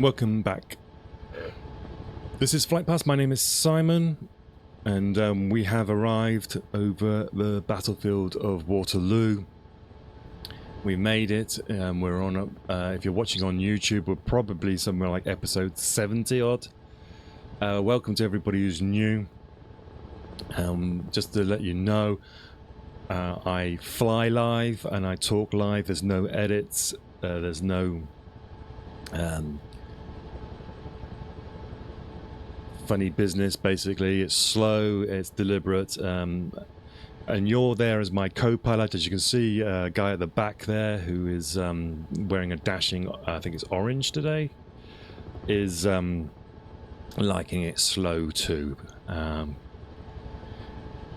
Welcome back. This is Flight Pass. My name is Simon, and we have arrived over the battlefield of Waterloo. We made it. We're on, if you're watching on YouTube, we're probably somewhere like episode 70 odd. Welcome to everybody who's new. Just to let you know, I fly live and I talk live. There's no edits. There's no funny business. Basically, it's slow, it's deliberate, and you're there as my co-pilot. As you can see, a guy at the back there who is wearing a dashing, I think it's orange today, is liking it slow too.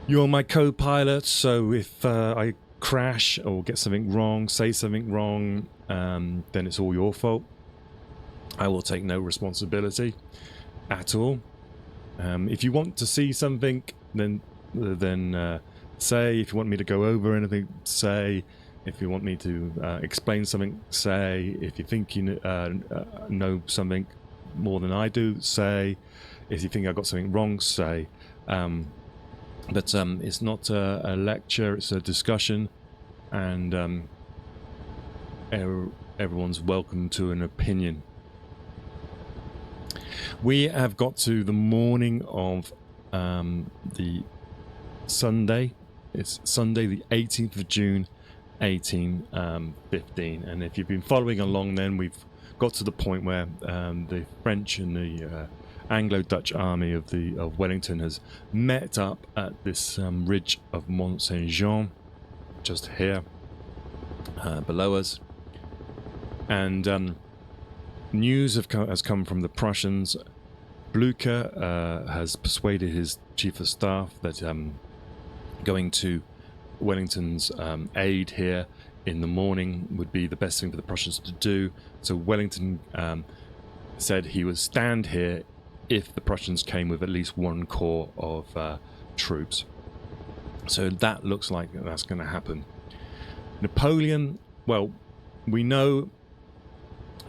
You're my co-pilot, so if I crash or get something wrong, say something wrong, then it's all your fault. I will take no responsibility at all. If you want to see something, then say. If you want me to go over anything, say. If you want me to explain something, say. If you think you know something more than I do, say. If you think I got something wrong, say. But it's not a lecture, it's a discussion, and everyone's welcome to an opinion. We have got to the morning of the Sunday. It's Sunday the 18th of June 1815, and if you've been following along, then we've got to the point where the French and the Anglo-Dutch army of Wellington has met up at this ridge of Mont Saint-Jean, just here below us, and news has come from the Prussians. Blücher has persuaded his chief of staff that going to Wellington's aid here in the morning would be the best thing for the Prussians to do. So Wellington said he would stand here if the Prussians came with at least one corps of troops. So that looks like that's going to happen. Napoleon, well, we know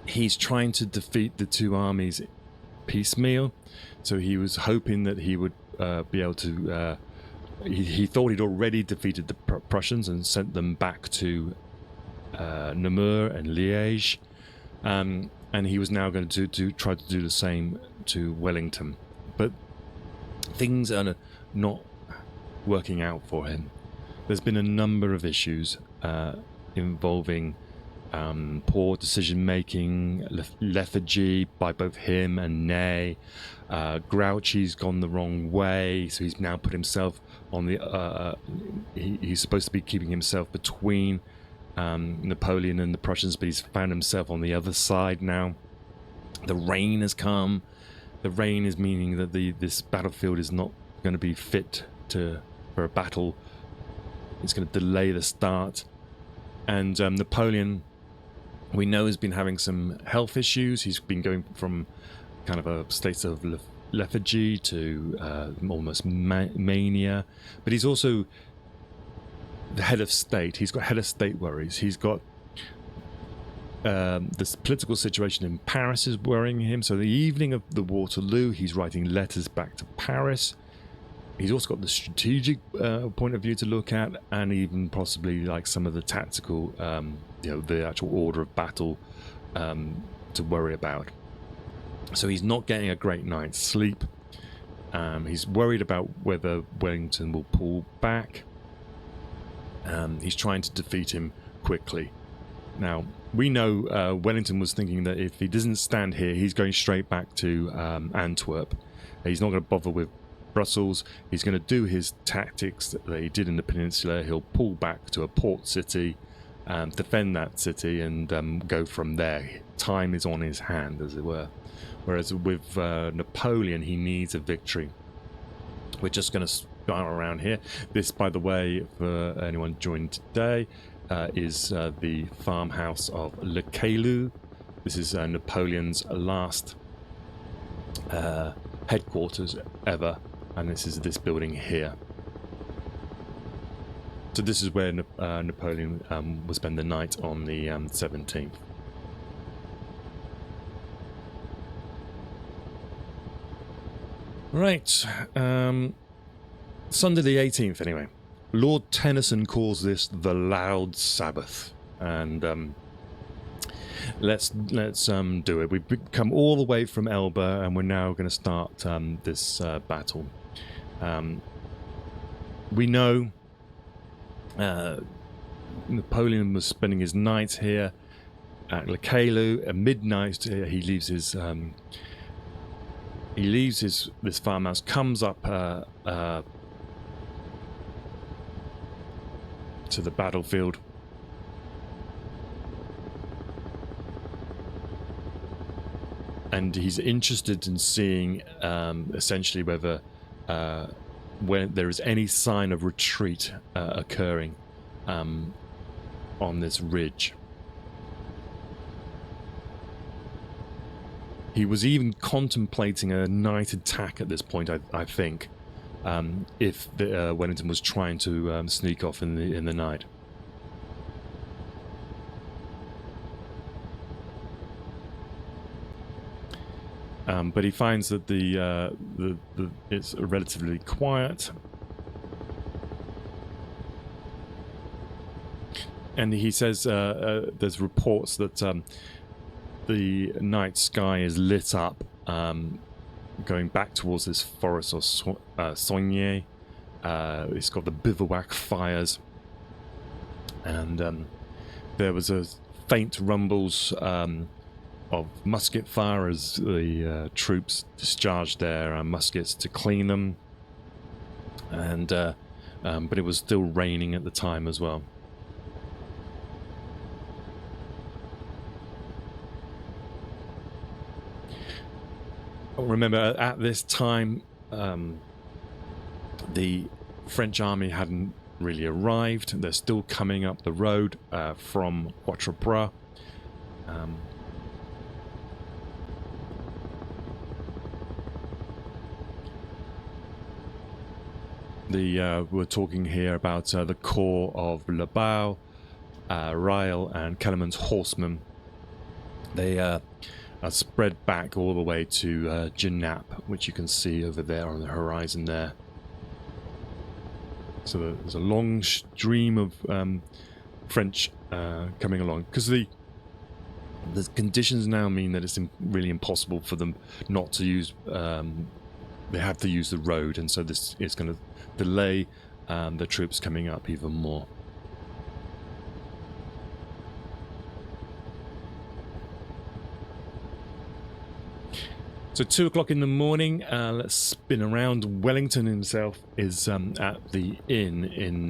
he's trying to defeat the two armies piecemeal, so he was hoping that he would be able to he thought he'd already defeated the Prussians and sent them back to Namur and Liège, and he was now going to try to do the same to Wellington, but things are not working out for him. There's been a number of issues involving poor decision-making, lethargy by both him and Ney. Grouchy's gone the wrong way, so he's now put himself on the... he's supposed to be keeping himself between Napoleon and the Prussians, but he's found himself on the other side now. The rain has come. The rain is meaning that this battlefield is not going to be fit for a battle. It's going to delay the start. And Napoleon, we know, has been having some health issues. He's been going from kind of a state of lethargy to almost mania. But he's also the head of state. He's got head of state worries. He's got this political situation in Paris is worrying him. So the evening of the Waterloo, he's writing letters back to Paris. He's also got the strategic point of view to look at, and even possibly like some of the tactical, the actual order of battle to worry about. So he's not getting a great night's sleep. He's worried about whether Wellington will pull back. He's trying to defeat him quickly. Now, we know Wellington was thinking that if he doesn't stand here, he's going straight back to Antwerp. He's not going to bother with Brussels. He's going to do his tactics that he did in the peninsula. He'll pull back to a port city, defend that city, and go from there. Time is on his hand, as it were. Whereas with Napoleon, he needs a victory. We're just going to start around here. This, by the way, for anyone joined today, is the farmhouse of Le Caillou. This is Napoleon's last headquarters ever. And this is this building here. So this is where Napoleon will spend the night on the 17th. Right. Sunday the 18th, anyway. Lord Tennyson calls this the Loud Sabbath, and let's do it. We've come all the way from Elba, and we're now going to start this battle. We know Napoleon was spending his night here at Waterloo. At midnight, he leaves this farmhouse, comes up to the battlefield, and he's interested in seeing essentially whether when there is any sign of retreat occurring on this ridge. He was even contemplating a night attack at this point, I think, if Wellington was trying to sneak off in the night. But he finds that it's relatively quiet, and he says there's reports that the night sky is lit up, going back towards this forest or Saunier. It's got the bivouac fires, and there was a faint rumbles of musket fire as the troops discharged their muskets to clean them, and but it was still raining at the time as well. Remember, at this time, the French army hadn't really arrived. They're still coming up the road from Waterloo. We're talking here about the corps of Lebau, Ryle, and Kellerman's horsemen. They are spread back all the way to Genappe, which you can see over there on the horizon there. So there's a long stream of French coming along, because the conditions now mean that it's really impossible for them not to use. They have to use the road, and so this is going to delay the troops coming up even more. So 2 o'clock in the morning, let's spin around. Wellington himself is at the inn in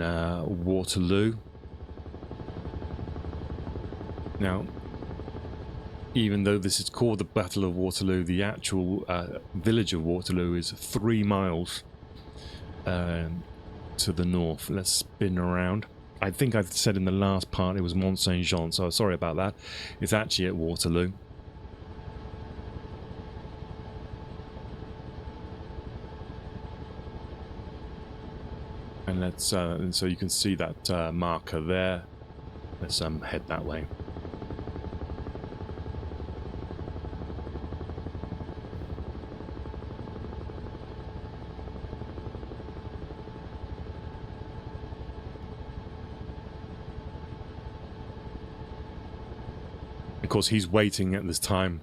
Waterloo. Now, even though this is called the Battle of Waterloo, the actual village of Waterloo is 3 miles to the north. Let's spin around. I think I've said in the last part it was Mont Saint-Jean, so sorry about that. It's actually at Waterloo. And let's and so you can see that marker there. Let's head that way. Of course, he's waiting at this time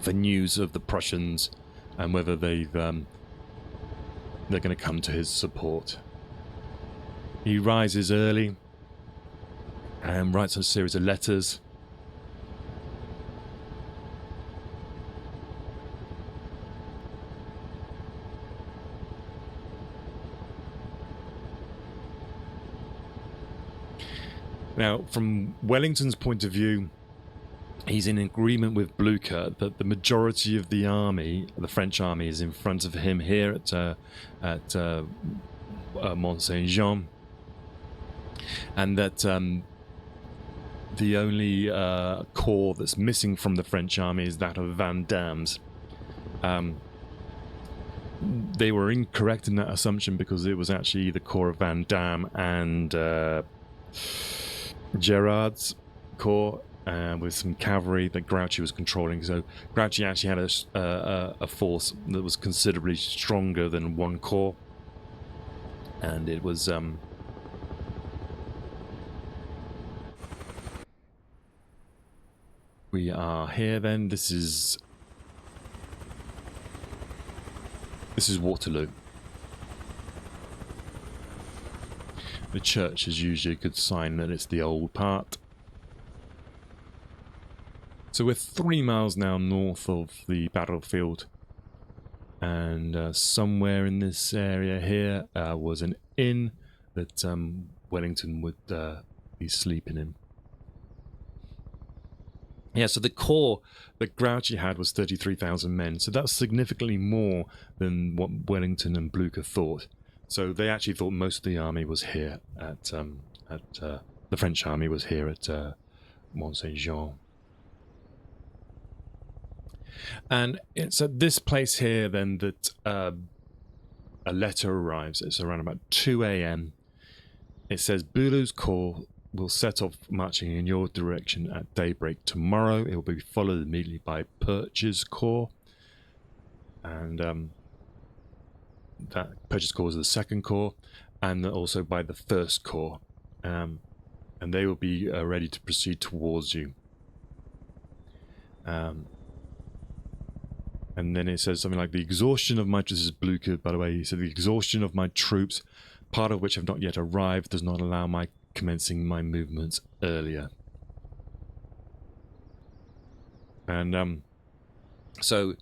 for news of the Prussians and whether they're going to come to his support. He rises early and writes a series of letters. Now, from Wellington's point of view, he's in agreement with Blücher that the majority of the army, the French army, is in front of him here at Mont Saint-Jean, and that the only corps that's missing from the French army is that of Vandam's. They were incorrect in that assumption, because it was actually the corps of Vandam and Gerard's corps. with some cavalry that Grouchy was controlling. So Grouchy actually had a force that was considerably stronger than one corps, and it was we are here then. This is Waterloo. The church is usually a good sign that it's the old part. So we're 3 miles now north of the battlefield, and somewhere in this area here was an inn that Wellington would be sleeping in. Yeah, so the corps that Grouchy had was 33,000 men, so that's significantly more than what Wellington and Blucher thought. So they actually thought most of the army was here at the French army was here at Mont-Saint-Jean. And it's at this place here then that a letter arrives. It's around about 2 a.m. It says, Bülow's corps will set off marching in your direction at daybreak tomorrow. It will be followed immediately by Perch's corps. And that Perch's corps is the second corps, and also by the first corps. And they will be ready to proceed towards you. And then it says something like, the exhaustion of my... This is Blucher, by the way. He said, the exhaustion of my troops, part of which have not yet arrived, does not allow my commencing my movements earlier. And so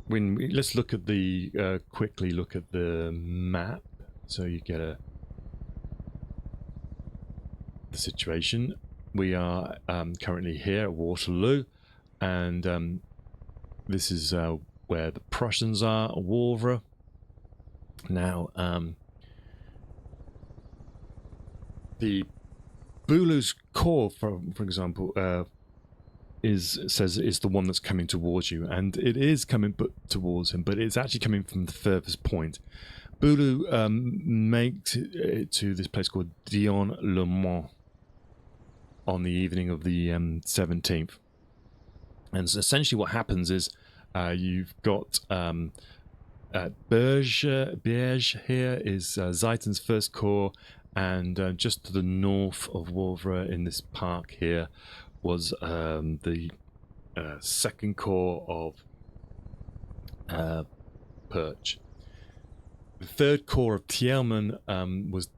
let's look at the quickly look at the map, so you get the situation. We are currently here at Waterloo, and this is where the Prussians are, Wavre. Now, the Bülow's corps, for example, is the one that's coming towards you, and it is coming towards him, but it's actually coming from the furthest point. Bülow makes it to this place called Dion-le-Mont on the evening of the 17th. And so essentially what happens is you've got Berge here is Ziethen's first corps, and just to the north of Wavre in this park here was the second corps of Perch. The third corps of Thielmann was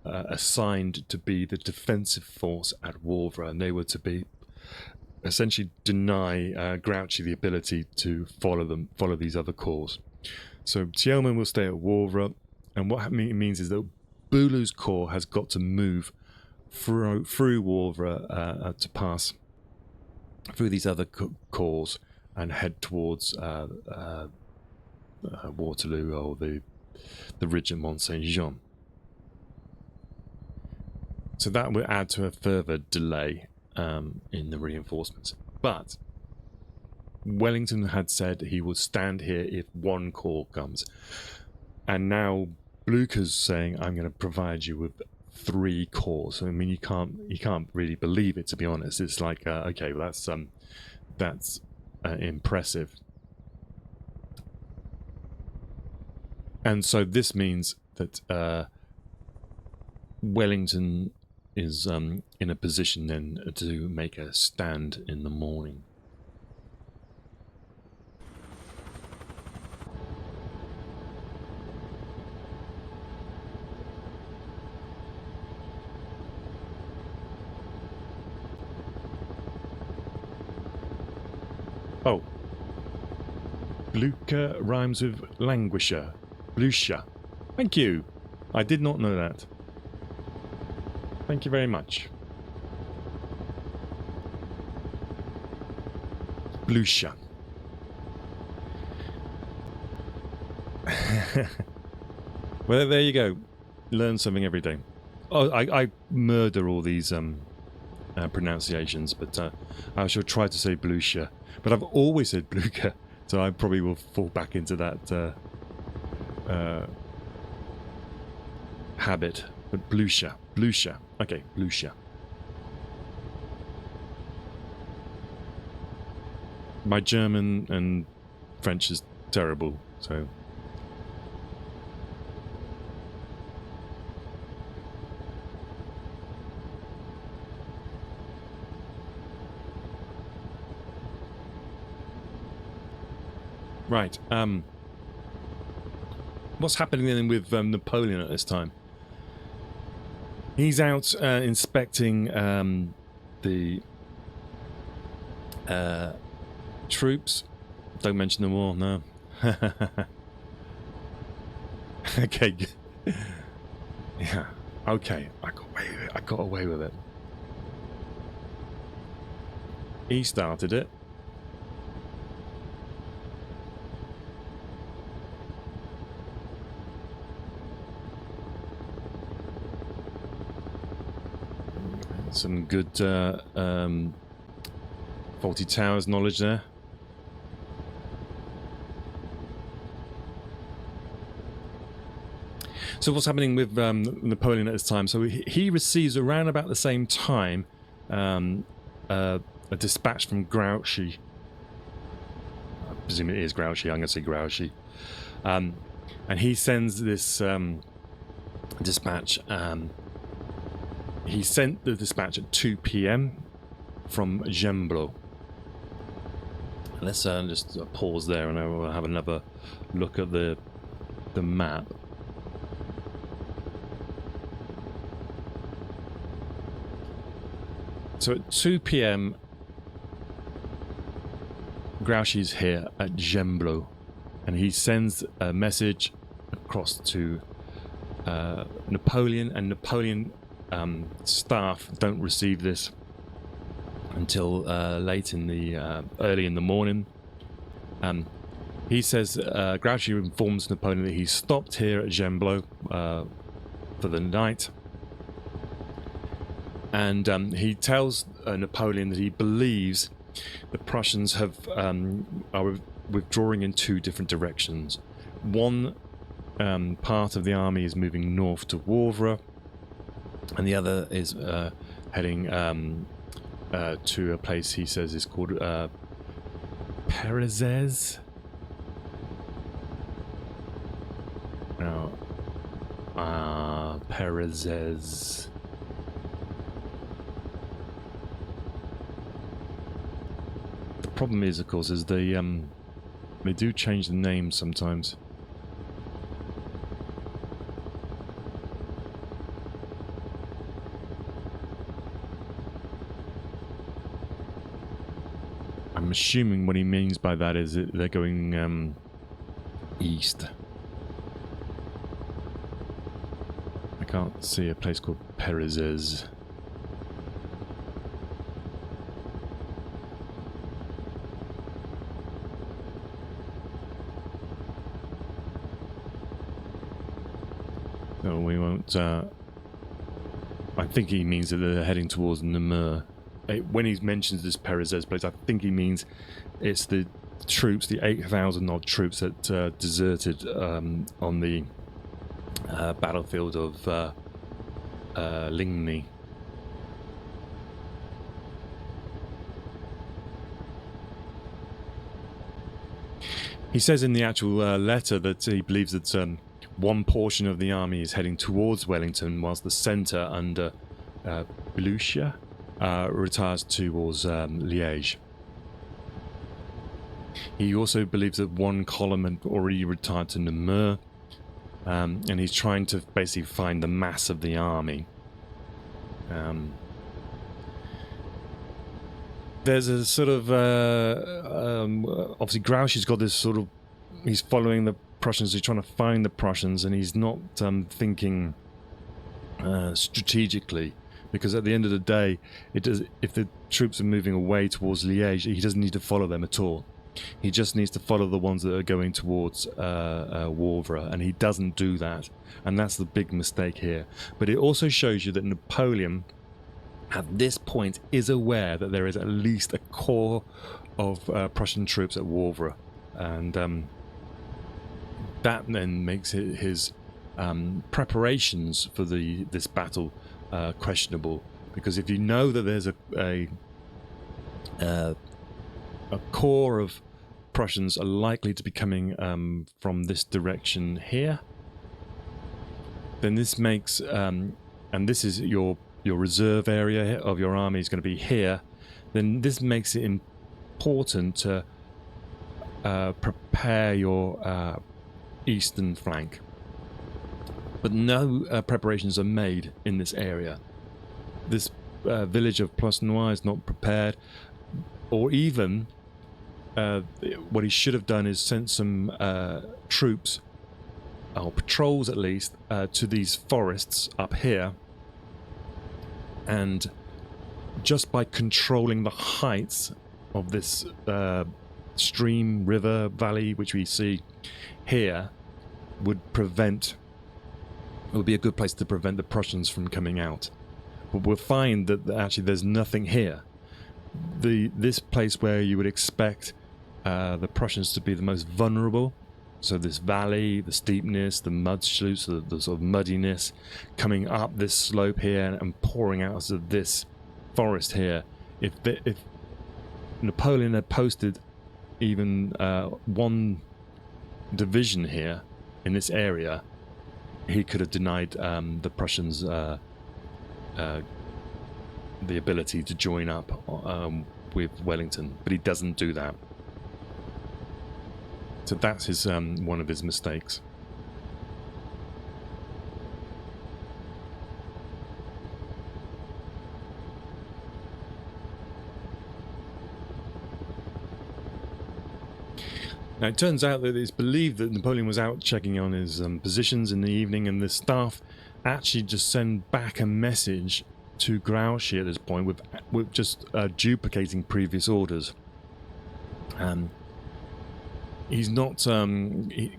assigned to be the defensive force at Wavre, and they were to be essentially deny Grouchy the ability to follow these other corps. So Thielmann will stay at Wavre, and what it means is that Bülow's corps has got to move through Wavre to pass through these other corps and head towards Waterloo, or the ridge at Mont-Saint-Jean. So that will add to a further delay in the reinforcements. But Wellington had said he would stand here if one corps comes, and now Blucher's saying, I'm going to provide you with 3 corps. I mean, you can't really believe it, to be honest. It's like, okay, well, that's impressive. And so this means that Wellington is in a position then to make a stand in the morning. Oh. Blucher rhymes with languisher. Blucher. Thank you. I did not know that. Thank you very much. Blucher. Well, there you go. Learn something every day. Oh, I murder all these pronunciations, but I shall try to say Blucher. But I've always said Blucher, so I probably will fall back into that habit. But Blucher. Okay, Blucher. My German and French is terrible, so... Right, what's happening then with Napoleon at this time? He's out inspecting the troops. Don't mention them all, no. Okay. Yeah, okay, I got away with it. He started it. Some good Faulty Towers knowledge there. So what's happening with Napoleon at this time? So he receives around about the same time a dispatch from Grouchy. I presume it is Grouchy. I'm going to say Grouchy. And he sends this dispatch. He sent the dispatch at 2 p.m. from Gembloux. Let's just pause there and I will have another look at the map. So at 2 p.m. Grouchy's here at Gembloux, and he sends a message across to Napoleon, and Napoleon staff don't receive this until late in the early in the morning. He says Grouchy informs Napoleon that he stopped here at Gembloux for the night, and he tells Napoleon that he believes the Prussians are withdrawing in two different directions. One part of the army is moving north to Wavre, and the other is heading to a place he says is called Perezes. Now, Perezes. The problem is, of course, is they do change the names sometimes. I'm assuming what he means by that is that they're going east. I can't see a place called Perezes. So we won't... I think he means that they're heading towards Namur. When he mentions this Perezes place, I think he means it's the troops, the 8,000 odd troops that deserted on the battlefield of Ligny. He says in the actual letter that he believes that one portion of the army is heading towards Wellington, whilst the centre under Blucher retires towards Liège. He also believes that one column had already retired to Namur, and he's trying to basically find the mass of the army. There's a sort of obviously Grouchy's got this sort of, he's following the Prussians, he's trying to find the Prussians, and he's not thinking strategically, because at the end of the day, if the troops are moving away towards Liège, he doesn't need to follow them at all. He just needs to follow the ones that are going towards Wavre, and he doesn't do that, and that's the big mistake here. But it also shows you that Napoleon, at this point, is aware that there is at least a core of Prussian troops at Wavre, and that then makes his preparations for this battle questionable, because if you know that there's a core of Prussians are likely to be coming from this direction here, then this makes, and this is your reserve area of your army is going to be here, then this makes it important to prepare your eastern flank. But no preparations are made in this area. This village of Plossnoy is not prepared, or even what he should have done is sent some troops, or patrols at least, to these forests up here, and just by controlling the heights of this stream, river, valley, which we see here, would be a good place to prevent the Prussians from coming out. But we'll find that actually there's nothing here. This place where you would expect the Prussians to be the most vulnerable, so this valley, the steepness, the mud chutes, the sort of muddiness, coming up this slope here and pouring out of this forest here. If Napoleon had posted even one division here in this area, he could have denied the Prussians the ability to join up with Wellington, but he doesn't do that. So that's his one of his mistakes. Now it turns out that it's believed that Napoleon was out checking on his positions in the evening, and the staff actually just send back a message to Grouchy at this point with just duplicating previous orders. He's not.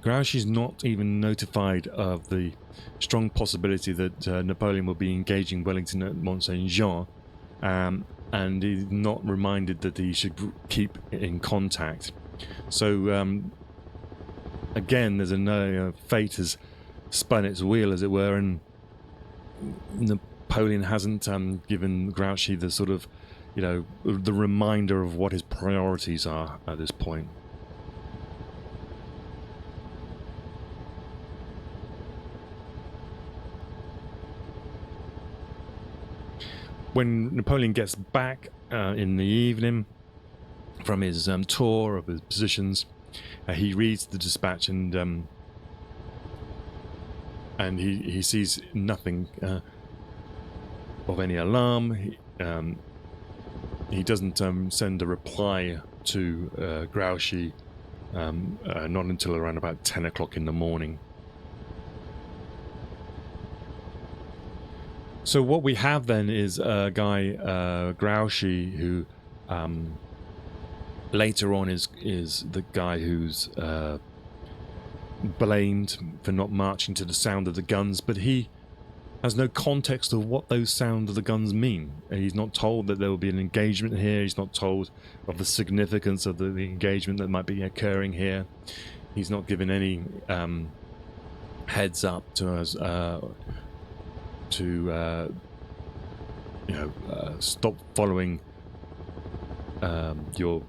Grouchy's not even notified of the strong possibility that Napoleon will be engaging Wellington at Mont Saint Jean, and he's not reminded that he should keep in contact. So again, there's fate has spun its wheel, as it were, and Napoleon hasn't given Grouchy the sort of, the reminder of what his priorities are at this point. When Napoleon gets back in the evening from his tour of his positions, he reads the dispatch and he sees nothing of any alarm. He doesn't send a reply to Grouchy not until around about 10 o'clock in the morning. So what we have then is a guy, Grouchy, who later on is the guy who's blamed for not marching to the sound of the guns, but he has no context of what those sound of the guns mean. He's not told that there will be an engagement here. He's not told of the significance of the engagement that might be occurring here. He's not given any heads up to us to stop following your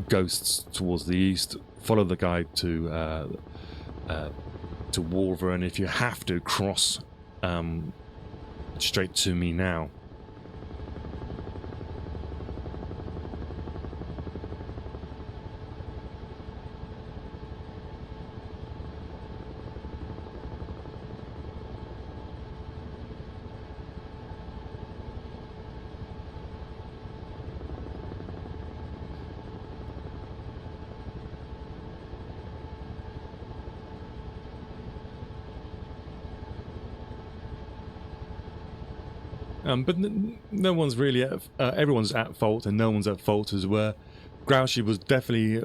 ghosts towards the east. Follow the guide to Wolver, and if you have to, cross straight to me now. But no one's really everyone's at fault, and no one's at fault as well. Grouchy was definitely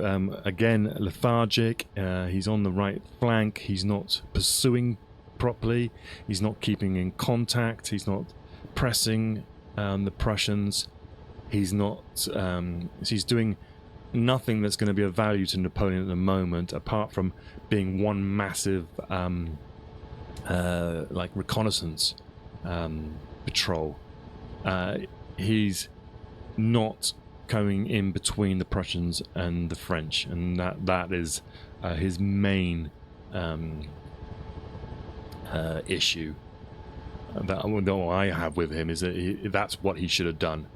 again lethargic. He's on the right flank. He's not pursuing properly. He's not keeping in contact. He's not pressing the Prussians. He's not. He's doing nothing that's going to be of value to Napoleon at the moment, apart from being one massive like reconnaissance patrol. He's not going in between the Prussians and the French, and that is his main issue that I have with him, is that that's what he should have done,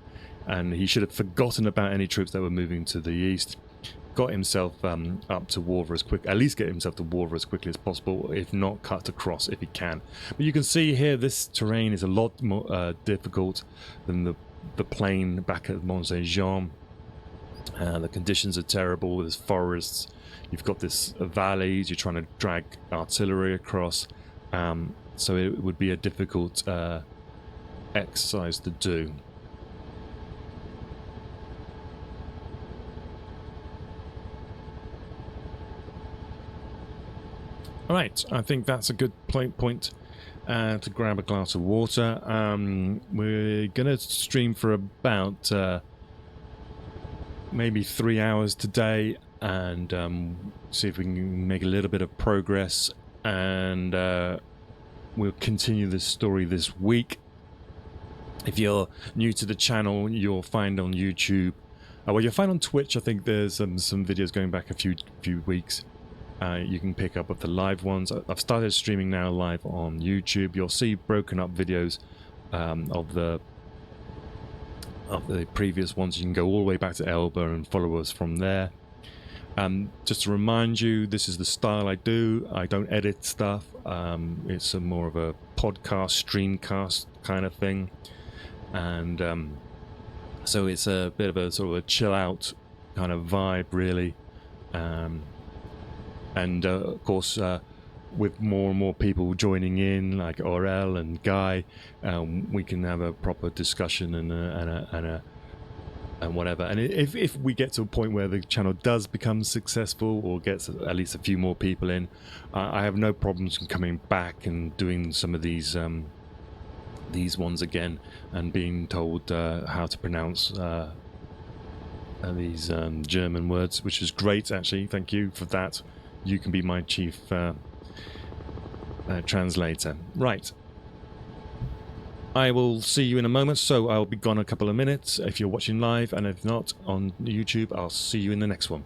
and he should have forgotten about any troops that were moving to the east, got himself up to Warver at least get himself to Warver as quickly as possible, if not cut across if he can. But you can see here this terrain is a lot more difficult than the plain back at Mont Saint Jean. The conditions are terrible. There's forests, you've got this valleys, you're trying to drag artillery across, so it would be a difficult exercise to do. Alright, I think that's a good point to grab a glass of water. We're going to stream for about maybe 3 hours today, and see if we can make a little bit of progress, and we'll continue this story this week. If you're new to the channel, you'll find on YouTube, well, you'll find on Twitch, I think there's some videos going back a few weeks. You can pick up of the live ones. I've started streaming now live on YouTube. You'll see broken up videos of the previous ones. You can go all the way back to Elba and follow us from there. Just to remind you, this is the style I do. I don't edit stuff. It's more of a podcast, streamcast kind of thing, and so it's a bit of a sort of a chill out kind of vibe, really. And of course, with more and more people joining in, like Aurel and Guy, we can have a proper discussion and whatever. And if we get to a point where the channel does become successful, or gets at least a few more people in, I have no problems in coming back and doing some of these ones again, and being told how to pronounce these German words, which is great, actually. Thank you for that. You can be my chief translator. Right. I will see you in a moment, so I'll be gone a couple of minutes if you're watching live, and if not on YouTube, I'll see you in the next one.